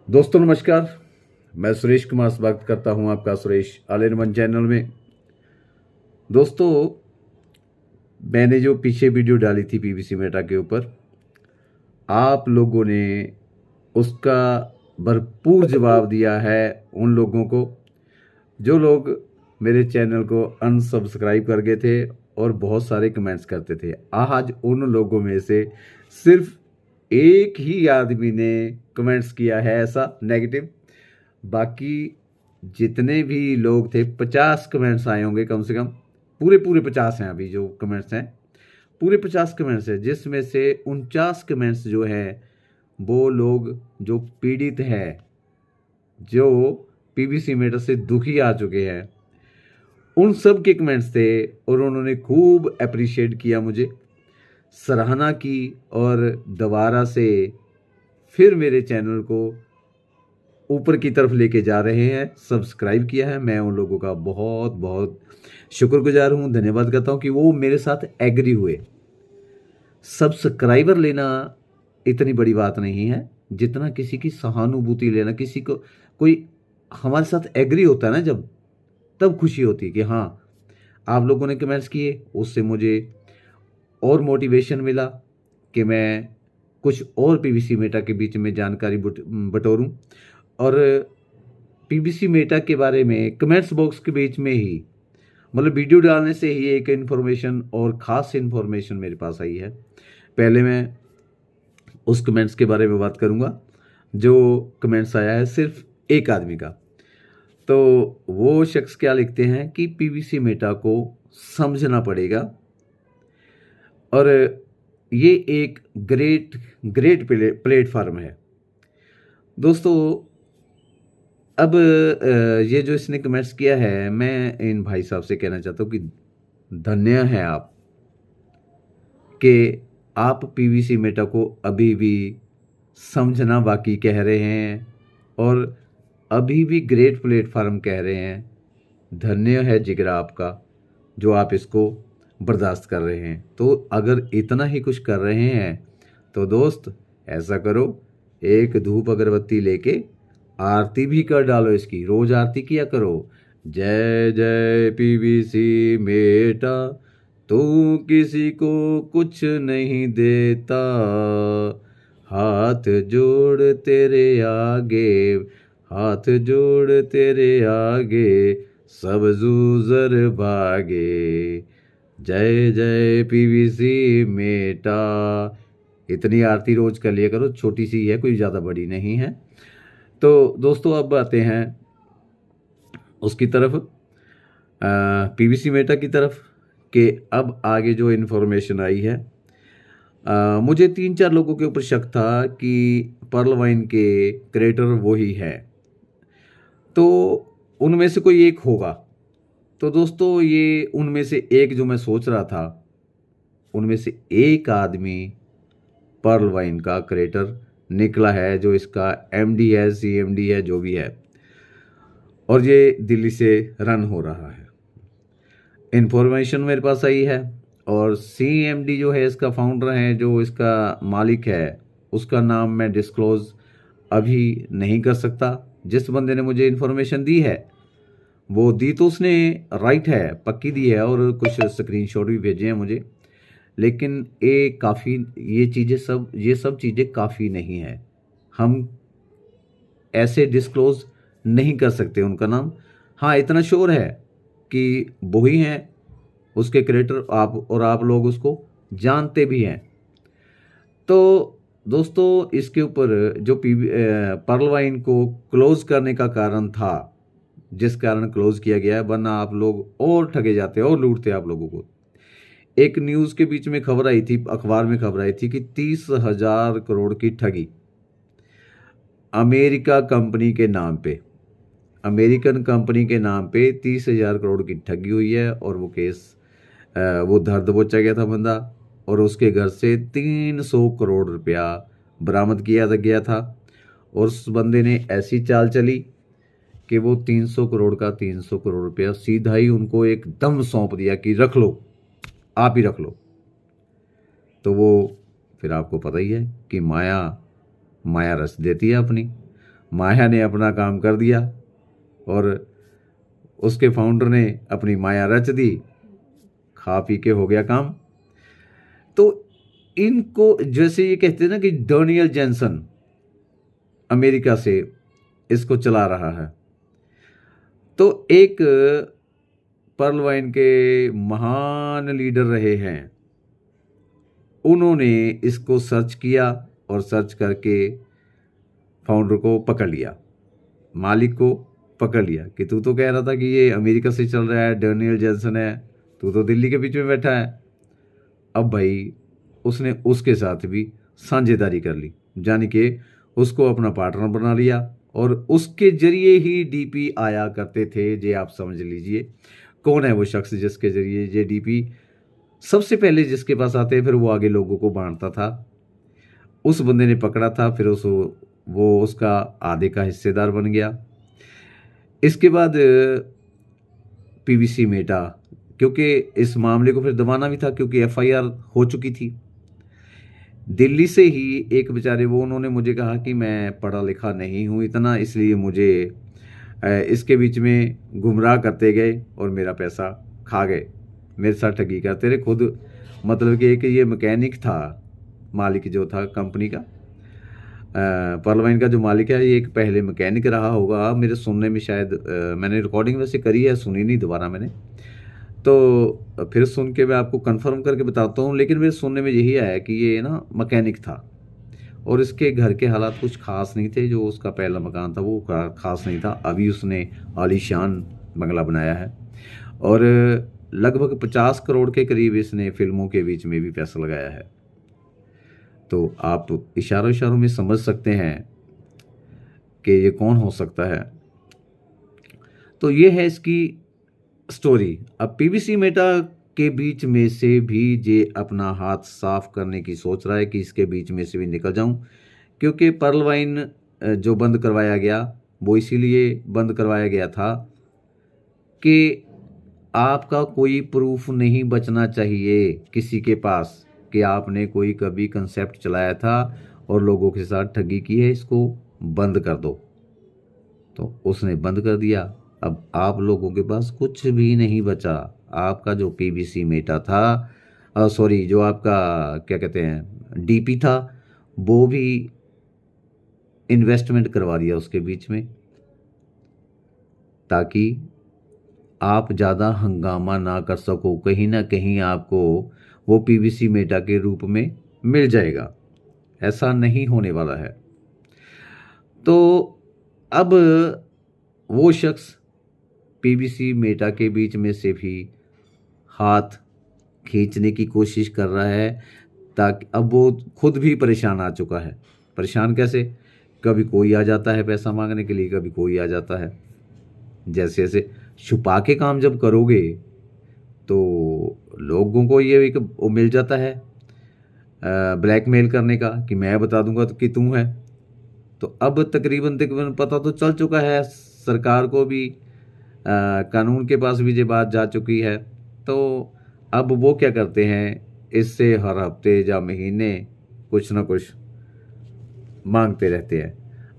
दोस्तों नमस्कार। मैं सुरेश कुमार स्वागत करता हूं आपका Suresh all in one channel में। दोस्तों, मैंने जो पीछे वीडियो डाली थी पीवीसी मेटा के ऊपर, आप लोगों ने उसका भरपूर जवाब दिया है उन लोगों को जो लोग मेरे चैनल को अनसब्सक्राइब कर गए थे और बहुत सारे कमेंट्स करते थे। आज उन लोगों में से सिर्फ एक ही आदमी ने कमेंट्स किया है ऐसा नेगेटिव। बाकी जितने भी लोग थे 50 कमेंट्स आए होंगे कम से कम। पूरे पूरे 50 हैं, अभी जो कमेंट्स हैं पूरे 50 कमेंट्स हैं, जिसमें से 49 कमेंट्स जो है वो लोग जो पीड़ित हैं, जो पीवीसी मेटर से दुखी आ चुके हैं, उन सब के कमेंट्स थे। और उन्होंने खूब अप्रिशिएट किया, मुझे सराहना की और दोबारा से फिर मेरे चैनल को ऊपर की तरफ लेके जा रहे हैं, सब्सक्राइब किया है। मैं उन लोगों का बहुत बहुत शुक्रगुजार हूँ, धन्यवाद करता हूँ कि वो मेरे साथ एग्री हुए। सब्सक्राइबर लेना इतनी बड़ी बात नहीं है जितना किसी की सहानुभूति लेना। किसी को कोई हमारे साथ एग्री होता है ना, जब तब खुशी होती है कि हाँ, आप लोगों ने कमेंट्स किए, उससे मुझे और मोटिवेशन मिला कि मैं कुछ और पीवीसी मेटा के बीच में जानकारी बटोरूं। और पीवीसी मेटा के बारे में कमेंट्स बॉक्स के बीच में ही, मतलब वीडियो डालने से ही एक इन्फॉर्मेशन और ख़ास इन्फॉर्मेशन मेरे पास आई है। पहले मैं उस कमेंट्स के बारे में बात करूंगा जो कमेंट्स आया है सिर्फ एक आदमी का। तो वो शख्स क्या लिखते हैं कि पीवीसी मेटा को समझना पड़ेगा और ये एक ग्रेट ग्रेट प्लेटफार्म है। दोस्तों, अब ये जो इसने कमेंट्स किया है, मैं इन भाई साहब से कहना चाहता हूँ कि धन्य है आप कि आप पीवीसी मेटा को अभी भी समझना बाकी कह रहे हैं और अभी भी ग्रेट प्लेटफार्म कह रहे हैं। धन्य है जिगरा आपका जो आप इसको बर्दाश्त कर रहे हैं। तो अगर इतना ही कुछ कर रहे हैं तो दोस्त ऐसा करो, एक धूप अगरबत्ती लेके आरती भी कर डालो इसकी, रोज आरती किया करो। जय जय पीवीसी मेटा, तू किसी को कुछ नहीं देता, हाथ जोड़ तेरे आगे, हाथ जोड़ तेरे आगे, सब जूजर भागे। जय जय पीवीसी मेटा। इतनी आरती रोज कर लिया करो, छोटी सी है, कोई ज़्यादा बड़ी नहीं है। तो दोस्तों, अब आते हैं उसकी तरफ, पीवीसी मेटा की तरफ, कि अब आगे जो इन्फॉर्मेशन आई है। मुझे 3-4 लोगों के ऊपर शक था कि पर्ल वाइन के क्रिएटर वही है, तो उनमें से कोई एक होगा। तो दोस्तों, ये उनमें से एक जो मैं सोच रहा था, उनमें से एक आदमी पर्ल वाइन का क्रिएटर निकला है, जो इसका एमडी है, सीएमडी है, जो भी है, और ये दिल्ली से रन हो रहा है। इन्फॉर्मेशन मेरे पास आई है। और सीएमडी जो है, इसका फाउंडर है, जो इसका मालिक है, उसका नाम मैं डिस्क्लोज अभी नहीं कर सकता। जिस बंदे ने मुझे इन्फॉर्मेशन दी है, वो दी तो उसने राइट है, पक्की दी है, और कुछ स्क्रीनशॉट भी भेजे हैं मुझे। लेकिन ये सब चीज़ें काफ़ी नहीं है। हम ऐसे डिस्क्लोज नहीं कर सकते उनका नाम। हाँ, इतना श्योर है कि वही हैं उसके क्रिएटर, आप लोग उसको जानते भी हैं। तो दोस्तों, इसके ऊपर जो पर्ल वाइन को क्लोज करने का कारण था, जिस कारण क्लोज किया गया है, वरना आप लोग और ठगे जाते और लूटते आप लोगों को। एक न्यूज़ के बीच में खबर आई थी, अखबार में खबर आई थी कि 30,000 करोड़ की ठगी अमेरिका कंपनी के नाम पे, अमेरिकन कंपनी के नाम पे 30,000 करोड़ की ठगी हुई है। और वो केस, वो धर दबोचा गया था बंदा, और उसके घर से 300 करोड़ रुपया बरामद किया गया था। और उस बंदे ने ऐसी चाल चली कि वो 300 करोड़ का 300 करोड़ रुपया सीधा ही उनको एकदम सौंप दिया कि रख लो, आप ही रख लो। तो वो फिर आपको पता ही है कि माया माया रस देती है अपनी। माया ने अपना काम कर दिया और उसके फाउंडर ने अपनी माया रच दी, खा पी के हो गया काम। तो इनको जैसे ये कहते हैं ना कि डैनियल जेंसन अमेरिका से इसको चला रहा है, तो एक पर्ल वाइन के महान लीडर रहे हैं, उन्होंने इसको सर्च किया और सर्च करके फाउंडर को पकड़ लिया, मालिक को पकड़ लिया कि तू तो कह रहा था कि ये अमेरिका से चल रहा है, डैनियल जेंसन है, तू तो दिल्ली के बीच में बैठा है। अब भाई उसने उसके साथ भी साझेदारी कर ली, यानी कि उसको अपना पार्टनर बना लिया और उसके जरिए ही डीपी आया करते थे। ये आप समझ लीजिए कौन है वो शख्स जिसके जरिए ये डीपी सबसे पहले जिसके पास आते हैं, फिर वो आगे लोगों को बांटता था। उस बंदे ने पकड़ा था, फिर वो उसका आधे का हिस्सेदार बन गया। इसके बाद पीवीसी मेटा, क्योंकि इस मामले को फिर दबाना भी था क्योंकि एफआईआर हो चुकी थी। दिल्ली से ही एक बेचारे वो उन्होंने मुझे कहा कि मैं पढ़ा लिखा नहीं हूँ इतना, इसलिए मुझे इसके बीच में गुमराह करते गए और मेरा पैसा खा गए, मेरे साथ ठगी करते रहे। खुद मतलब कि एक ये मैकेनिक था, मालिक जो था कंपनी का, पर्ल वाइन का जो मालिक है, ये एक पहले मैकेनिक रहा होगा मेरे सुनने में, शायद मैंने रिकॉर्डिंग वैसे करी है, सुनी नहीं दोबारा मैंने, तो फिर सुन के मैं आपको कंफर्म करके बताता हूँ। लेकिन मेरे सुनने में यही आया कि ये ना मैकेनिक था और इसके घर के हालात कुछ खास नहीं थे। जो उसका पहला मकान था वो खास नहीं था, अभी उसने आलीशान बंगला बनाया है और लगभग 50 करोड़ के करीब इसने फिल्मों के बीच में भी पैसा लगाया है। तो आप इशारों इशारों में समझ सकते हैं कि ये कौन हो सकता है। तो ये है इसकी स्टोरी। अब पीवीसी मेटा के बीच में से भी जे अपना हाथ साफ करने की सोच रहा है कि इसके बीच में से भी निकल जाऊं, क्योंकि पर्ल वाइन जो बंद करवाया गया वो इसीलिए बंद करवाया गया था कि आपका कोई प्रूफ नहीं बचना चाहिए किसी के पास कि आपने कोई कभी कंसेप्ट चलाया था और लोगों के साथ ठगी की है, इसको बंद कर दो। तो उसने बंद कर दिया। अब आप लोगों के पास कुछ भी नहीं बचा। आपका जो पीवीसी मेटा था, सॉरी, जो आपका क्या कहते हैं डीपी था, वो भी इन्वेस्टमेंट करवा दिया उसके बीच में, ताकि आप ज़्यादा हंगामा ना कर सको। कहीं ना कहीं आपको वो पीवीसी मेटा के रूप में मिल जाएगा, ऐसा नहीं होने वाला है। तो अब वो शख्स पीवीसी मेटा के बीच में से भी हाथ खींचने की कोशिश कर रहा है, ताकि अब वो खुद भी परेशान आ चुका है। परेशान कैसे? कभी कोई आ जाता है पैसा मांगने के लिए, कभी कोई आ जाता है। जैसे जैसे छुपा के काम जब करोगे तो लोगों को ये एक वो मिल जाता है ब्लैकमेल करने का कि मैं बता दूंगा तो कि तू है। तो अब तकरीबन तकरीबन पता तो चल चुका है, सरकार को भी, कानून के पास भी ये बात जा चुकी है। तो अब वो क्या करते हैं, इससे हर हफ्ते या महीने कुछ ना कुछ मांगते रहते हैं।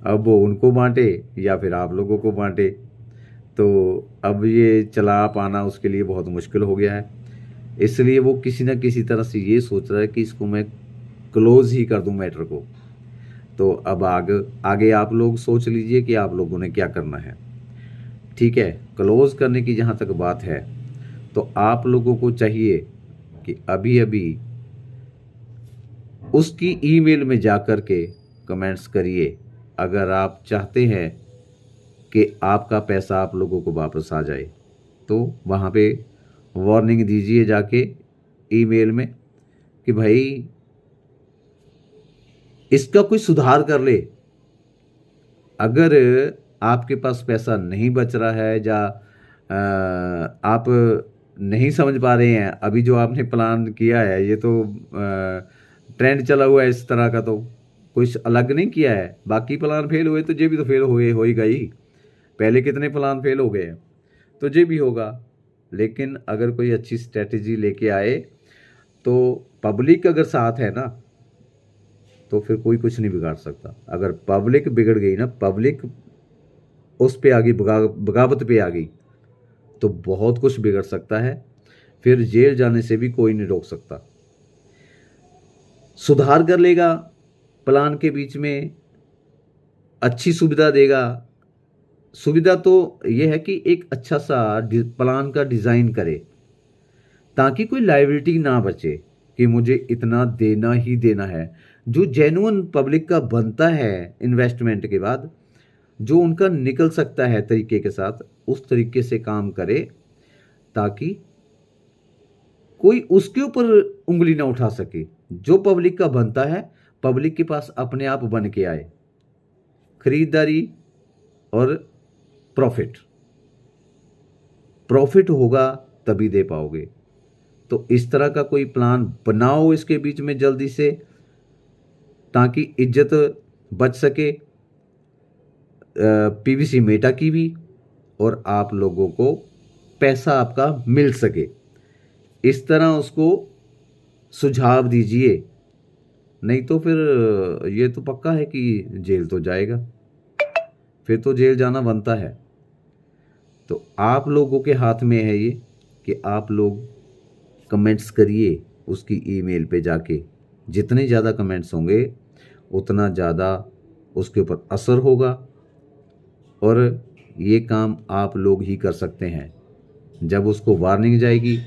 अब वो उनको बांटे या फिर आप लोगों को बांटे। तो अब ये चला पाना उसके लिए बहुत मुश्किल हो गया है, इसलिए वो किसी न किसी तरह से ये सोच रहा है कि इसको मैं क्लोज ही कर दूं मैटर को। तो अब आगे आप लोग सोच लीजिए कि आप लोगों ने क्या करना है। ठीक है, क्लोज करने की जहाँ तक बात है, तो आप लोगों को चाहिए कि अभी अभी उसकी ईमेल में जाकर के कमेंट्स करिए, अगर आप चाहते हैं कि आपका पैसा आप लोगों को वापस आ जाए। तो वहाँ पे वार्निंग दीजिए जाके ईमेल में कि भाई इसका कोई सुधार कर ले। अगर आपके पास पैसा नहीं बच रहा है या आप नहीं समझ पा रहे हैं, अभी जो आपने प्लान किया है ये तो ट्रेंड चला हुआ है इस तरह का, तो कुछ अलग नहीं किया है। बाकी प्लान फेल हुए तो ये भी तो फेल हुए हो ही गई। पहले कितने प्लान फेल हो गए हैं, तो ये भी होगा। लेकिन अगर कोई अच्छी स्ट्रेटजी लेके आए तो पब्लिक अगर साथ है ना, तो फिर कोई कुछ नहीं बिगाड़ सकता। अगर पब्लिक बिगड़ गई ना, पब्लिक उस पे आ गई, बगावत पे आ गई, तो बहुत कुछ बिगड़ सकता है। फिर जेल जाने से भी कोई नहीं रोक सकता। सुधार कर लेगा, प्लान के बीच में अच्छी सुविधा देगा। सुविधा तो यह है कि एक अच्छा सा प्लान का डिज़ाइन करे, ताकि कोई लायबिलिटी ना बचे कि मुझे इतना देना ही देना है। जो जेन्युइन पब्लिक का बनता है इन्वेस्टमेंट के बाद, जो उनका निकल सकता है तरीके के साथ, उस तरीके से काम करे, ताकि कोई उसके ऊपर उंगली ना उठा सके। जो पब्लिक का बनता है, पब्लिक के पास अपने आप बन के आए। खरीदारी और प्रॉफिट, प्रॉफिट होगा तभी दे पाओगे। तो इस तरह का कोई प्लान बनाओ इसके बीच में जल्दी से, ताकि इज्जत बच सके पीवीसी मेटा की भी, और आप लोगों को पैसा आपका मिल सके। इस तरह उसको सुझाव दीजिए, नहीं तो फिर ये तो पक्का है कि जेल तो जाएगा, फिर तो जेल जाना बनता है। तो आप लोगों के हाथ में है ये कि आप लोग कमेंट्स करिए उसकी ईमेल पे जाके। जितने ज़्यादा कमेंट्स होंगे उतना ज़्यादा उसके ऊपर असर होगा, और ये काम आप लोग ही कर सकते हैं। जब उसको वार्निंग जाएगी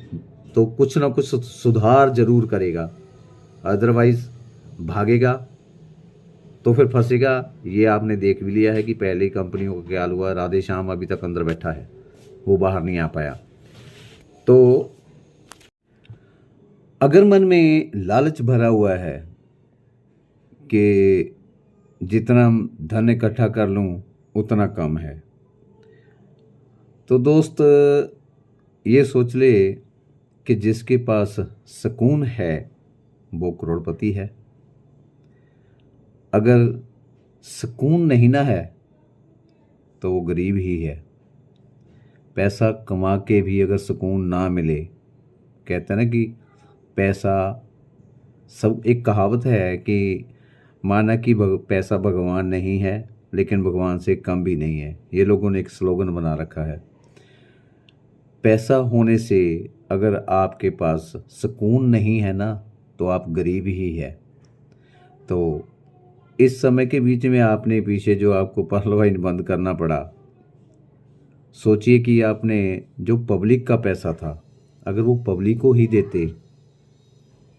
तो कुछ ना कुछ सुधार जरूर करेगा, अदरवाइज भागेगा तो फिर फंसेगा। ये आपने देख भी लिया है कि पहले कंपनियों का क्या हुआ। राधे श्याम अभी तक अंदर बैठा है, वो बाहर नहीं आ पाया। तो अगर मन में लालच भरा हुआ है कि जितना धन इकट्ठा कर लूं उतना कम है, तो दोस्त ये सोच ले कि जिसके पास सुकून है वो करोड़पति है। अगर सुकून नहीं ना है तो वो गरीब ही है। पैसा कमा के भी अगर सुकून ना मिले, कहते हैं ना कि पैसा सब, एक कहावत है कि माना कि पैसा भगवान नहीं है लेकिन भगवान से कम भी नहीं है। ये लोगों ने एक स्लोगन बना रखा है। पैसा होने से अगर आपके पास सुकून नहीं है ना, तो आप गरीब ही है। तो इस समय के बीच में आपने पीछे जो आपको पहलवान बंद करना पड़ा, सोचिए कि आपने जो पब्लिक का पैसा था, अगर वो पब्लिक को ही देते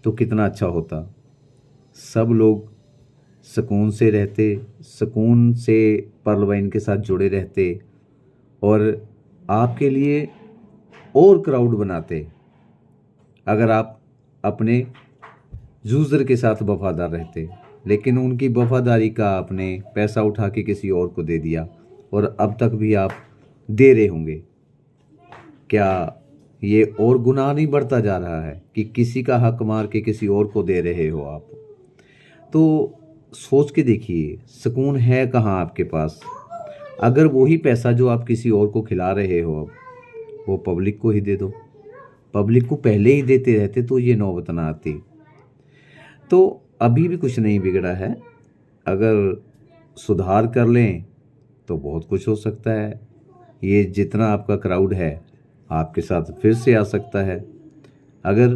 तो कितना अच्छा होता। सब लोग सुकून से रहते, सुकून से पहलवान के साथ जुड़े रहते, और आपके लिए और क्राउड बनाते। अगर आप अपने यूज़र के साथ वफादार रहते, लेकिन उनकी वफादारी का आपने पैसा उठा के किसी और को दे दिया, और अब तक भी आप दे रहे होंगे। क्या ये और गुनाह नहीं बढ़ता जा रहा है कि किसी का हक मार के किसी और को दे रहे हो आप? तो सोच के देखिए, सुकून है कहाँ आपके पास? अगर वही पैसा जो आप किसी और को खिला रहे हो, अब वो पब्लिक को ही दे दो। पब्लिक को पहले ही देते रहते तो ये नौबत ना आती। तो अभी भी कुछ नहीं बिगड़ा है। अगर सुधार कर लें तो बहुत कुछ हो सकता है। ये जितना आपका क्राउड है आपके साथ फिर से आ सकता है। अगर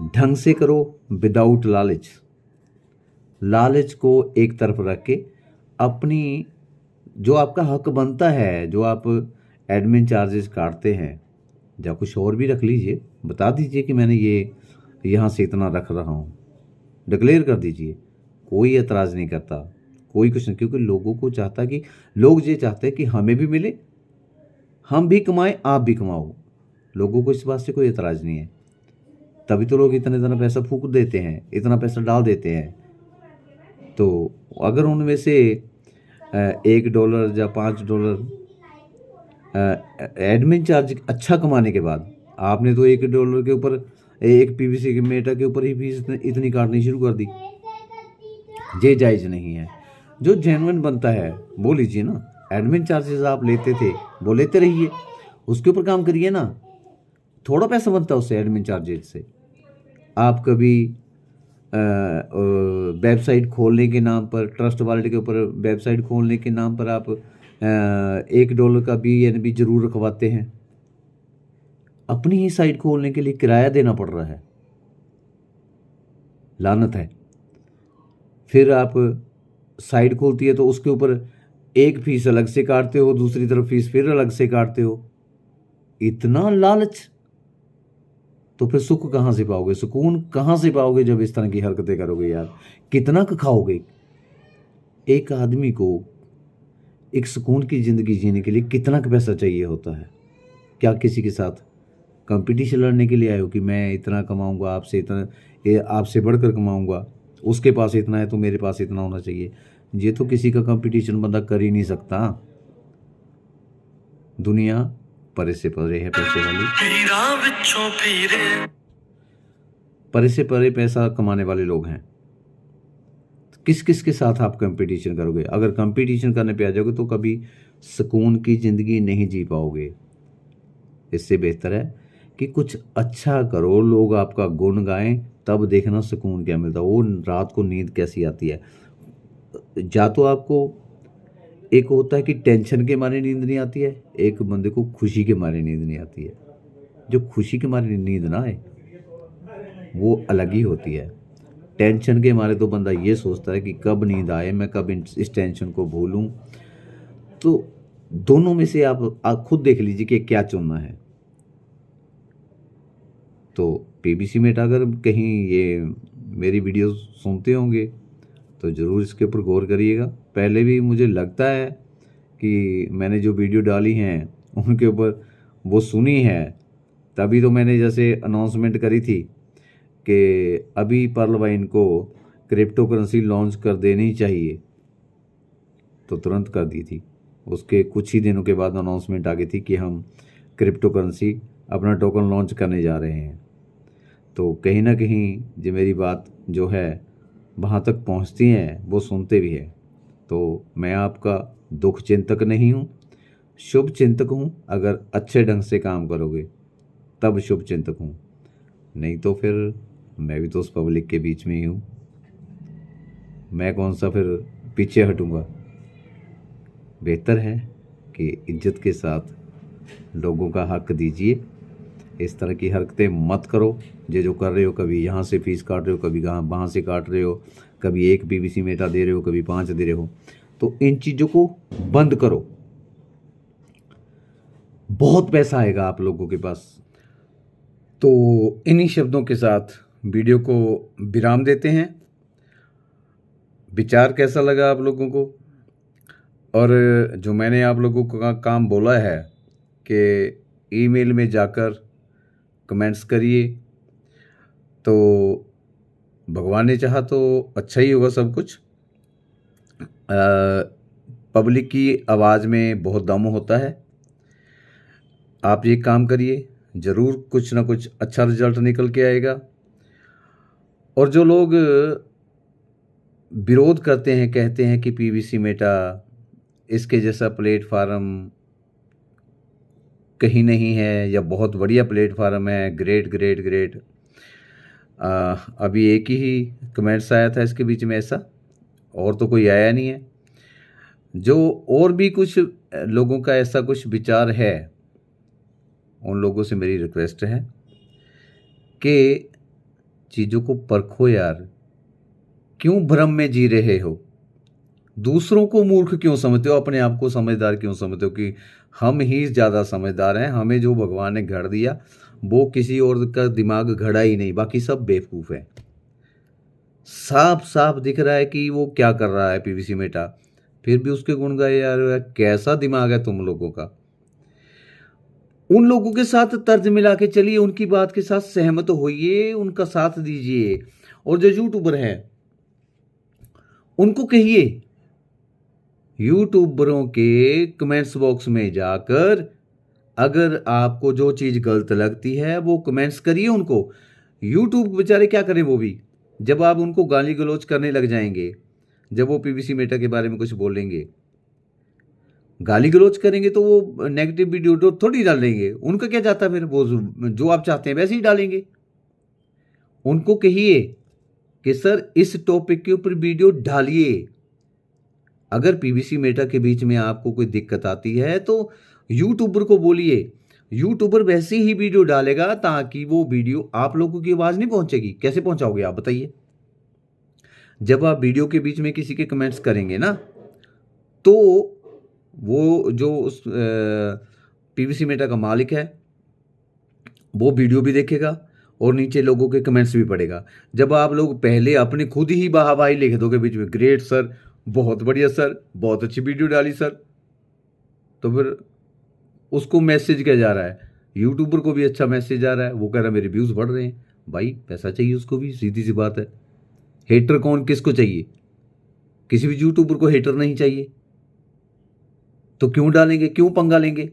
ढंग से करो, विदाउट लालच, लालच को एक तरफ रख के अपनी जो आपका हक बनता है, जो आप एडमिन चार्जेस काटते हैं, या कुछ और भी रख लीजिए, बता दीजिए कि मैंने ये यहाँ से इतना रख रहा हूँ, डिक्लेयर कर दीजिए। कोई एतराज़ नहीं करता, कोई कुछ नहीं, क्योंकि लोगों को चाहता कि लोग ये चाहते हैं कि हमें भी मिले, हम भी कमाएं, आप भी कमाओ। लोगों को इस बात से कोई एतराज़ नहीं है। तभी तो लोग इतना इतना पैसा फूंक देते हैं, इतना पैसा डाल देते हैं। तो अगर उनमें से $1 या $5 एडमिन चार्ज अच्छा कमाने के बाद, आपने तो $1 के ऊपर, एक पीवीसी के मेटा के ऊपर ही फीस इतनी काटनी शुरू कर दी। ये जायज़ नहीं है। जो जेन्युइन बनता है वो लीजिए ना। एडमिन चार्जेस आप लेते थे वो लेते रहिए, उसके ऊपर काम करिए ना। थोड़ा पैसा बनता है उससे, एडमिन चार्जेस से। आप कभी वेबसाइट खोलने के नाम पर, ट्रस्ट वॉलेट के ऊपर वेबसाइट खोलने के नाम पर आप $1 का BNB जरूर रखवाते हैं। अपनी ही साइट खोलने के लिए किराया देना पड़ रहा है, लानत है। फिर आप साइट खोलती है तो उसके ऊपर एक फीस अलग से काटते हो, दूसरी तरफ फीस फिर अलग से काटते हो। इतना लालच, तो फिर सुख कहाँ से पाओगे, सुकून कहाँ से पाओगे जब इस तरह की हरकतें करोगे यार? कितना खाओगे? एक आदमी को एक सुकून की ज़िंदगी जीने के लिए कितना पैसा चाहिए होता है? क्या किसी के साथ कंपटीशन लड़ने के लिए आए हो कि मैं इतना कमाऊंगा, आपसे इतना, ये आपसे बढ़कर कमाऊंगा, उसके पास इतना है तो मेरे पास इतना होना चाहिए? ये तो किसी का कंपटीशन बंदा कर ही नहीं सकता। दुनिया परे से परे है पैसे वाली, परे से परे पैसा कमाने वाले लोग हैं। किस किस के साथ आप कंपटीशन करोगे? अगर कंपटीशन करने पे आ जाओगे तो कभी सुकून की ज़िंदगी नहीं जी पाओगे। इससे बेहतर है कि कुछ अच्छा करो, लोग आपका गुण गाएं, तब देखना सुकून क्या मिलता है, वो रात को नींद कैसी आती है। या तो आपको एक होता है कि टेंशन के मारे नींद नहीं आती है, एक बंदे को खुशी के मारे नींद नहीं आती है। जो खुशी के मारे नींद ना आए वो अलग ही होती है। टेंशन के मारे तो बंदा ये सोचता है कि कब नींद आए, मैं कब इस टेंशन को भूलूं। तो दोनों में से आप खुद देख लीजिए कि क्या चुनना है। तो पीबीसी मेटा अगर कहीं ये मेरी वीडियो सुनते होंगे तो ज़रूर इसके ऊपर गौर करिएगा। पहले भी मुझे लगता है कि मैंने जो वीडियो डाली हैं उनके ऊपर वो सुनी है, तभी तो मैंने जैसे अनाउंसमेंट करी थी कि अभी पर्ल वाइन को क्रिप्टो करेंसी लॉन्च कर देनी चाहिए, तो तुरंत कर दी थी। उसके कुछ ही दिनों के बाद अनाउंसमेंट आ गई थी कि हम क्रिप्टो करेंसी अपना टोकन लॉन्च करने जा रहे हैं। तो कहीं ना कहीं जो मेरी बात जो है वहाँ तक पहुँचती हैं, वो सुनते भी हैं। तो मैं आपका दुख चिंतक नहीं हूँ, शुभ चिंतक हूँ। अगर अच्छे ढंग से काम करोगे तब शुभ चिंतक हूँ, नहीं तो फिर मैं भी तो उस पब्लिक के बीच में ही हूँ। मैं कौन सा फिर पीछे हटूँगा? बेहतर है कि इज्जत के साथ लोगों का हक दीजिए। इस तरह की हरकतें मत करो। जो कर रहे हो, कभी यहाँ से फीस काट रहे हो, कभी वहाँ से काट रहे हो, कभी एक पीबीसी मेटा दे रहे हो, कभी 5 दे रहे हो, तो इन चीज़ों को बंद करो। बहुत पैसा आएगा आप लोगों के पास। तो इन्हीं शब्दों के साथ वीडियो को विराम देते हैं। विचार कैसा लगा आप लोगों को? और जो मैंने आप लोगों को काम बोला है कि ईमेल में जाकर कमेंट्स करिए, तो भगवान ने चाहा तो अच्छा ही होगा सब कुछ। पब्लिक की आवाज़ में बहुत दम होता है। आप ये काम करिए, ज़रूर कुछ ना कुछ अच्छा रिजल्ट निकल के आएगा। और जो लोग विरोध करते हैं, कहते हैं कि पीबीसी मेटा इसके जैसा प्लेटफार्म कहीं नहीं है, या बहुत बढ़िया प्लेटफार्म है, ग्रेट ग्रेट ग्रेट। अभी एक ही कमेंट्स आया था इसके बीच में, ऐसा और तो कोई आया नहीं है। जो और भी कुछ लोगों का ऐसा कुछ विचार है, उन लोगों से मेरी रिक्वेस्ट है कि चीज़ों को परखो यार। क्यों भ्रम में जी रहे हो? दूसरों को मूर्ख क्यों समझते हो, अपने आप को समझदार क्यों समझते हो कि हम ही ज़्यादा समझदार हैं? हमें जो भगवान ने गढ़ दिया वो किसी और का दिमाग गढ़ा ही नहीं, बाकी सब बेवकूफ़ है। साफ साफ दिख रहा है कि वो क्या कर रहा है पीबीसी मेटा, फिर भी उसके गुण गाए यार। कैसा दिमाग है तुम लोगों का? उन लोगों के साथ तर्ज मिला के चलिए, उनकी बात के साथ सहमत होइए, उनका साथ दीजिए। और जो यूट्यूबर हैं उनको कहिए, यूट्यूबरों के कमेंट्स बॉक्स में जाकर अगर आपको जो चीज़ गलत लगती है वो कमेंट्स करिए उनको। यूट्यूब बेचारे क्या करें वो भी, जब आप उनको गाली गलौज करने लग जाएंगे, जब वो पीबीसी मेटा के बारे में कुछ बोलेंगे, गाली गलौज करेंगे, तो वो नेगेटिव वीडियो थोड़ी डालेंगे। उनका क्या जाता है, फिर वो जो आप चाहते हैं वैसे ही डालेंगे। उनको कहिए कि सर इस टॉपिक के ऊपर वीडियो डालिए। अगर पीवीसी मेटा के बीच में आपको कोई दिक्कत आती है तो यूट्यूबर को बोलिए, यूट्यूबर वैसे ही वीडियो डालेगा ताकि वो वीडियो आप लोगों की आवाज नहीं पहुंचेगी। कैसे पहुंचाओगे आप बताइए? जब आप वीडियो के बीच में किसी के कमेंट्स करेंगे ना, तो वो जो उस पीवीसी मेटा का मालिक है वो वीडियो भी देखेगा और नीचे लोगों के कमेंट्स भी पढ़ेगा। जब आप लोग पहले अपने खुद ही वाहवाही लिख दोगे बीच में, ग्रेट सर, बहुत बढ़िया सर, बहुत अच्छी वीडियो डाली सर, तो फिर उसको मैसेज क्या जा रहा है? यूट्यूबर को भी अच्छा मैसेज आ रहा है, वो कह रहा है मेरे व्यूज़ बढ़ रहे हैं। भाई पैसा चाहिए उसको भी, सीधी सी बात है। हेटर कौन किसको चाहिए? किसी भी यूट्यूबर को हेटर नहीं चाहिए, तो क्यों डालेंगे, क्यों पंगा लेंगे?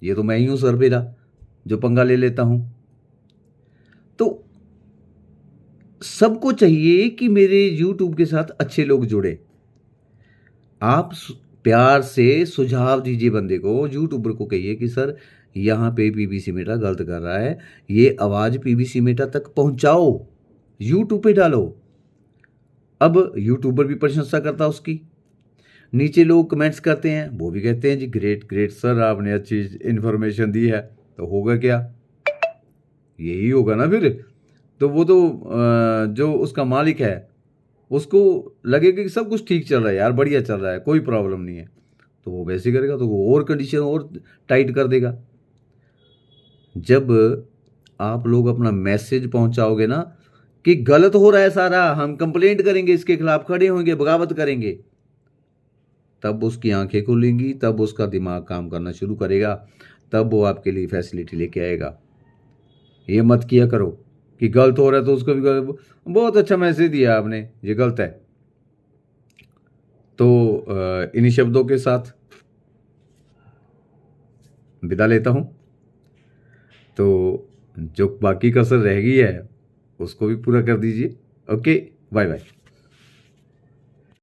ये तो मैं ही हूं सर मेरा जो पंगा ले लेता हूं। तो सबको चाहिए कि मेरे यूट्यूब के साथ अच्छे लोग जुड़े। आप प्यार से सुझाव दीजिए बंदे को, यूट्यूबर को कहिए कि सर यहाँ पे पीवीसी मेटा गलत कर रहा है, ये आवाज़ पीवीसी मेटा तक पहुंचाओ, यूट्यूब पे डालो। अब यूट्यूबर भी प्रशंसा करता उसकी, नीचे लोग कमेंट्स करते हैं, वो भी कहते हैं जी ग्रेट ग्रेट सर, आपने अच्छी इन्फॉर्मेशन दी है। तो होगा क्या? यही होगा ना फिर। तो वो तो जो उसका मालिक है उसको लगेगा कि सब कुछ ठीक चल रहा है यार, बढ़िया चल रहा है, कोई प्रॉब्लम नहीं है, तो वो वैसे करेगा, तो वो और कंडीशन और टाइट कर देगा। जब आप लोग अपना मैसेज पहुंचाओगे ना कि गलत हो रहा है सारा, हम कंप्लेंट करेंगे, इसके खिलाफ खड़े होंगे, बगावत करेंगे, तब उसकी आंखें खुलेंगी, तब उसका दिमाग काम करना शुरू करेगा, तब वो आपके लिए फैसिलिटी लेके आएगा। ये मत किया करो कि गलत हो रहा है तो उसको भी बहुत अच्छा मैसेज दिया आपने, ये गलत है। तो इन्हीं शब्दों के साथ विदा लेता हूं। तो जो बाकी कसर रह गई है उसको भी पूरा कर दीजिए। Okay, bye bye.